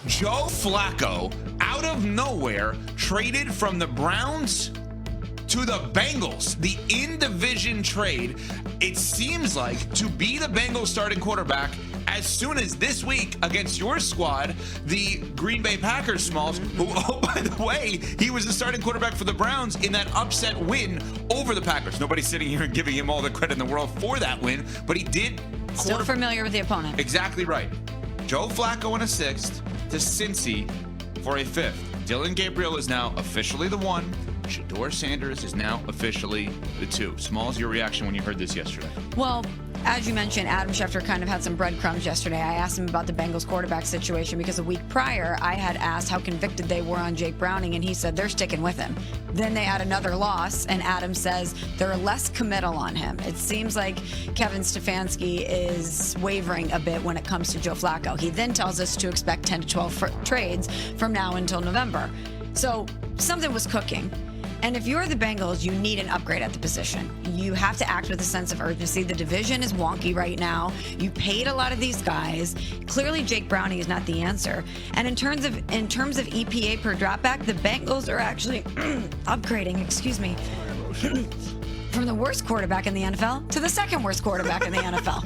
Joe Flacco, out of nowhere, traded from the Browns to the Bengals. The in-division trade, it seems like, to be the Bengals starting quarterback as soon as this week against your squad, the Green Bay Packers, Smalls, who, oh, by the way, he was the starting quarterback for the Browns in that upset win over the Packers. Nobody's sitting here and giving him all the credit in the world for that win, but he did. Still familiar with the opponent. Exactly right. Joe Flacco in a 6th to Cincy for a 5th. Dylan Gabriel is now officially the 1. Shedeur Sanders is now officially the 2. Smalls, your reaction when you heard this yesterday? Well, as you mentioned, Adam Schefter kind of had some breadcrumbs yesterday. I asked him about the Bengals quarterback situation because a week prior, I had asked how convicted they were on Jake Browning, and he said they're sticking with him. Then they had another loss, and Adam says they're less committal on him. It seems like Kevin Stefanski is wavering a bit when it comes to Joe Flacco. He then tells us to expect 10 to 12 trades from now until November. So something was cooking. And if you're the Bengals, you need an upgrade at the position. You have to act with a sense of urgency. The division is wonky right now. You paid a lot of these guys. Clearly, Jake Browning is not the answer. And in terms of EPA per dropback, the Bengals are actually upgrading, from the worst quarterback in the NFL to the second worst quarterback in the NFL.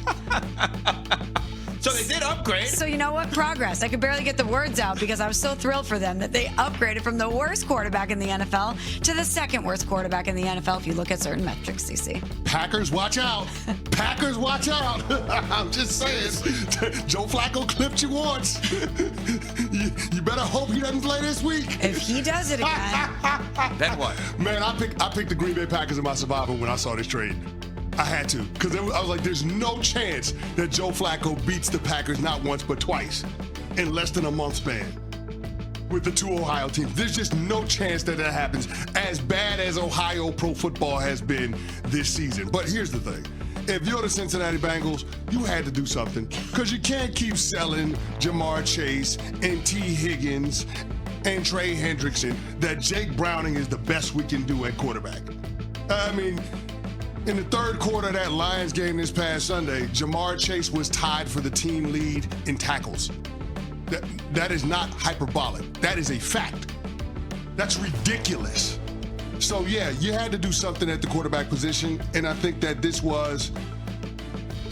So they did upgrade. So you know what? Progress. I could barely get the words out because I was so thrilled for them that they upgraded from the worst quarterback in the NFL to the second worst quarterback in the NFL if you look at certain metrics, CC. Packers, watch out. Packers, watch out. I'm just saying. Joe Flacco clipped you once. You better hope he doesn't play this week. If he does it again. Then what? Man, I picked the Green Bay Packers in my survival when I saw this trade. I had to, because I was like, there's no chance that Joe Flacco beats the Packers not once but twice in less than a month span with the 2 Ohio teams. There's just no chance that that happens, as bad as Ohio pro football has been this season. But here's the thing. If you're the Cincinnati Bengals, you had to do something, because you can't keep selling Jamar Chase and T. Higgins and Trey Hendrickson that Jake Browning is the best we can do at quarterback. I mean, in the third quarter of that Lions game this past Sunday, Jamar Chase was tied for the team lead in tackles. That is not hyperbolic. That is a fact. That's ridiculous. So, yeah, you had to do something at the quarterback position, and I think that this was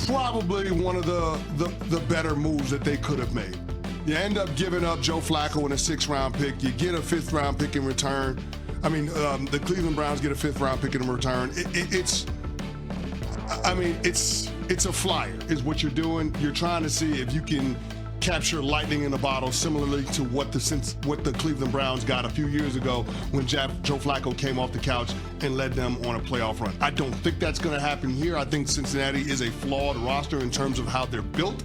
probably one of the better moves that they could have made. You end up giving up Joe Flacco in a 6th-round pick. You get a 5th-round pick in return. I mean, the Cleveland Browns get a 5th-round pick in return. It's a flyer is what you're doing. You're trying to see if you can capture lightning in a bottle, similarly to what the Cleveland Browns got a few years ago when Joe Flacco came off the couch and led them on a playoff run. I don't think that's going to happen here. I think Cincinnati is a flawed roster in terms of how they're built.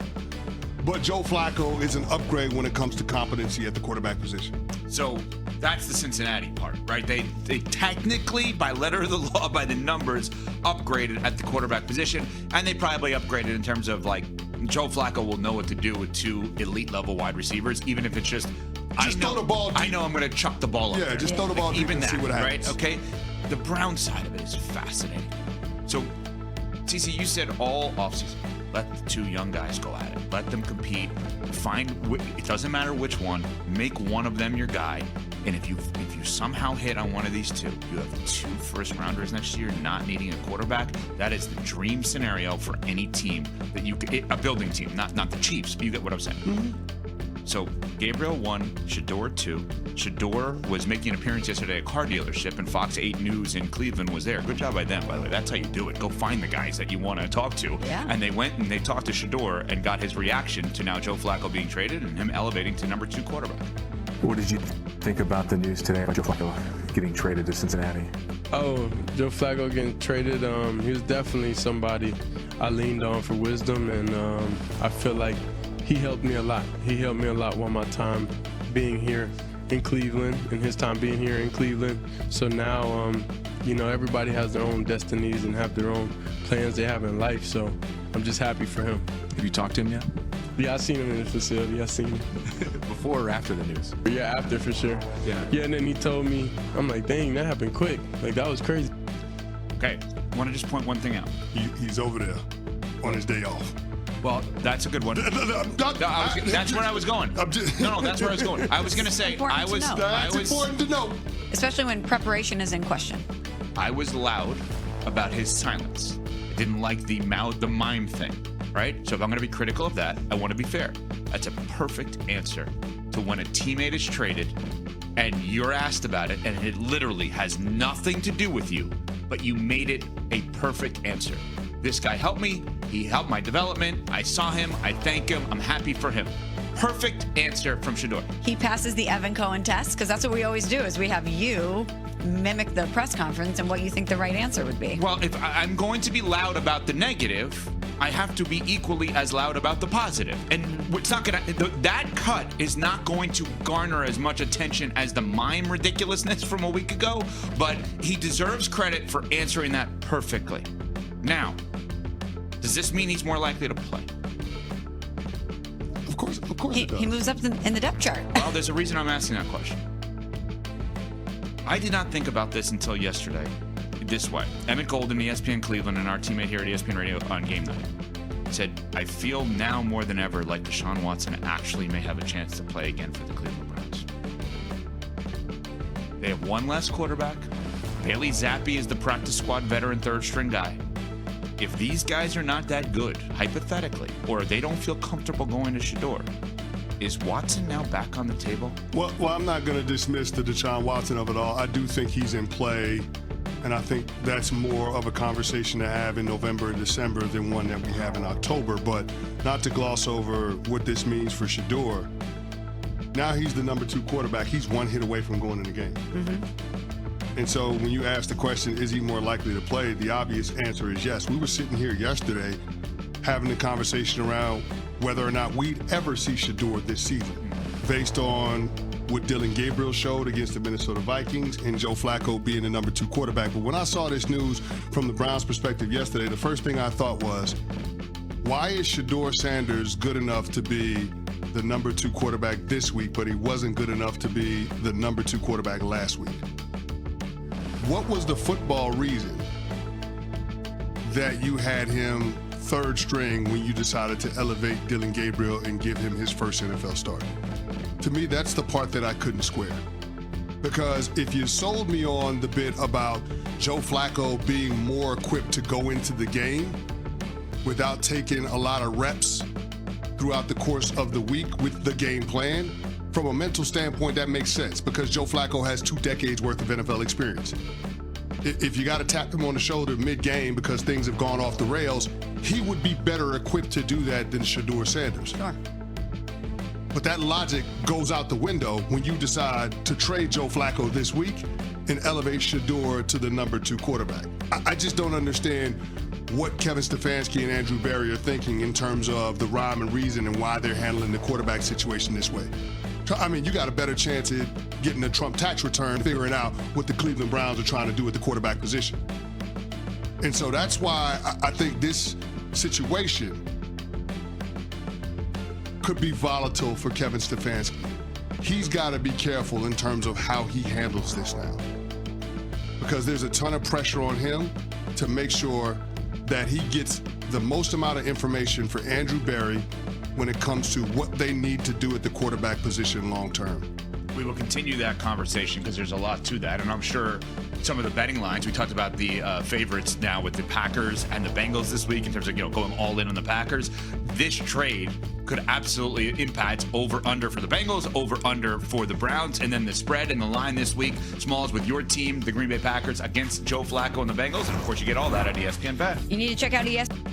But Joe Flacco is an upgrade when it comes to competency at the quarterback position. So that's the Cincinnati part, right? They technically, by letter of the law, by the numbers, upgraded at the quarterback position, and they probably upgraded in terms of, like, Joe Flacco will know what to do with 2 elite-level wide receivers, even if it's just throw the ball deep. I know I'm going to chuck the ball up there. Just throw the ball deep and see what happens. Right? Okay? The Brown side of it is fascinating. So, CC, you said all offseason, let the 2 young guys go at it. Let them compete. It doesn't matter which one. Make one of them your guy. And if you somehow hit on one of these 2, you have 2 first-rounders next year not needing a quarterback. That is the dream scenario for any team that a building team, not the Chiefs, but you get what I'm saying. Mm-hmm. So Gabriel 1, Shedeur 2. Shedeur was making an appearance yesterday at a car dealership, and Fox 8 News in Cleveland was there. Good job by them, by the way. That's how you do it. Go find the guys that you want to talk to. Yeah. And they went and they talked to Shedeur and got his reaction to now Joe Flacco being traded and him elevating to number 2 quarterback. What did you think about the news today about Joe Flacco getting traded to Cincinnati? Oh, Joe Flacco getting traded, he was definitely somebody I leaned on for wisdom, and I feel like he helped me a lot. He helped me a lot while my time being here in Cleveland and his time being here in Cleveland. So now, everybody has their own destinies and have their own plans they have in life. So I'm just happy for him. Have you talked to him yet? Yeah, I seen him in the facility. I seen him. Before or after the news? Yeah, after for sure. Yeah, and then he told me, I'm like, dang, that happened quick. Like, that was crazy. Okay, I want to just point one thing out. He's over there on his day off. Well, that's a good one. That's where I was going. No, that's where I was going. I was going to say, That's important to know. Especially when preparation is in question. I was loud about his silence. I didn't like the mime thing, right? So if I'm going to be critical of that, I want to be fair. That's a perfect answer to when a teammate is traded and you're asked about it, and it literally has nothing to do with you, but you made it a perfect answer. This guy helped me. He helped my development. I saw him. I thank him. I'm happy for him. Perfect answer from Shedeur. He passes the Evan Cohen test, because that's what we always do, is we have you mimic the press conference and what you think the right answer would be. Well, if I'm going to be loud about the negative, I have to be equally as loud about the positive. And it's not gonna, that cut is not going to garner as much attention as the mime ridiculousness from a week ago, but he deserves credit for answering that perfectly. Now, does this mean he's more likely to play? Of course it does. He moves up in the depth chart. Well, there's a reason I'm asking that question. I did not think about this until yesterday this way. Emmett Golden, ESPN Cleveland, and our teammate here at ESPN Radio on Game Night said, I feel now more than ever like Deshaun Watson actually may have a chance to play again for the Cleveland Browns. They have one less quarterback. Bailey Zappi is the practice squad veteran third-string guy. If these guys are not that good, hypothetically, or they don't feel comfortable going to Shedeur, is Watson now back on the table? Well, I'm not going to dismiss the Deshaun Watson of it all. I do think he's in play, and I think that's more of a conversation to have in November and December than one that we have in October. But not to gloss over what this means for Shedeur. Now he's the number 2 quarterback. He's one hit away from going in the game. Mm-hmm. And so when you ask the question, is he more likely to play? The obvious answer is yes. We were sitting here yesterday having a conversation around whether or not we'd ever see Shedeur this season, based on what Dylan Gabriel showed against the Minnesota Vikings and Joe Flacco being the number 2 quarterback. But when I saw this news from the Browns' perspective yesterday, the first thing I thought was, why is Shedeur Sanders good enough to be the number 2 quarterback this week, but he wasn't good enough to be the number 2 quarterback last week? What was the football reason that you had him third string when you decided to elevate Dylan Gabriel and give him his first NFL start? To me, that's the part that I couldn't square. Because if you sold me on the bit about Joe Flacco being more equipped to go into the game without taking a lot of reps throughout the course of the week with the game plan, from a mental standpoint, that makes sense because Joe Flacco has 2 decades worth of NFL experience. If you got to tap him on the shoulder mid-game because things have gone off the rails, he would be better equipped to do that than Shedeur Sanders. Sure. But that logic goes out the window when you decide to trade Joe Flacco this week and elevate Shedeur to the number 2 quarterback. I just don't understand what Kevin Stefanski and Andrew Berry are thinking in terms of the rhyme and reason and why they're handling the quarterback situation this way. I mean, you got a better chance at getting a Trump tax return, figuring out what the Cleveland Browns are trying to do at the quarterback position. And so that's why I think this situation could be volatile for Kevin Stefanski. He's got to be careful in terms of how he handles this now, because there's a ton of pressure on him to make sure that he gets the most amount of information for Andrew Berry when it comes to what they need to do at the quarterback position long term. We will continue that conversation because there's a lot to that, and I'm sure some of the betting lines, we talked about the favorites now with the Packers and the Bengals this week in terms of going all in on the Packers. This trade could absolutely impact over-under for the Bengals, over-under for the Browns, and then the spread and the line this week. Smalls with your team, the Green Bay Packers, against Joe Flacco and the Bengals, and of course you get all that at ESPN Bet. You need to check out ESPN.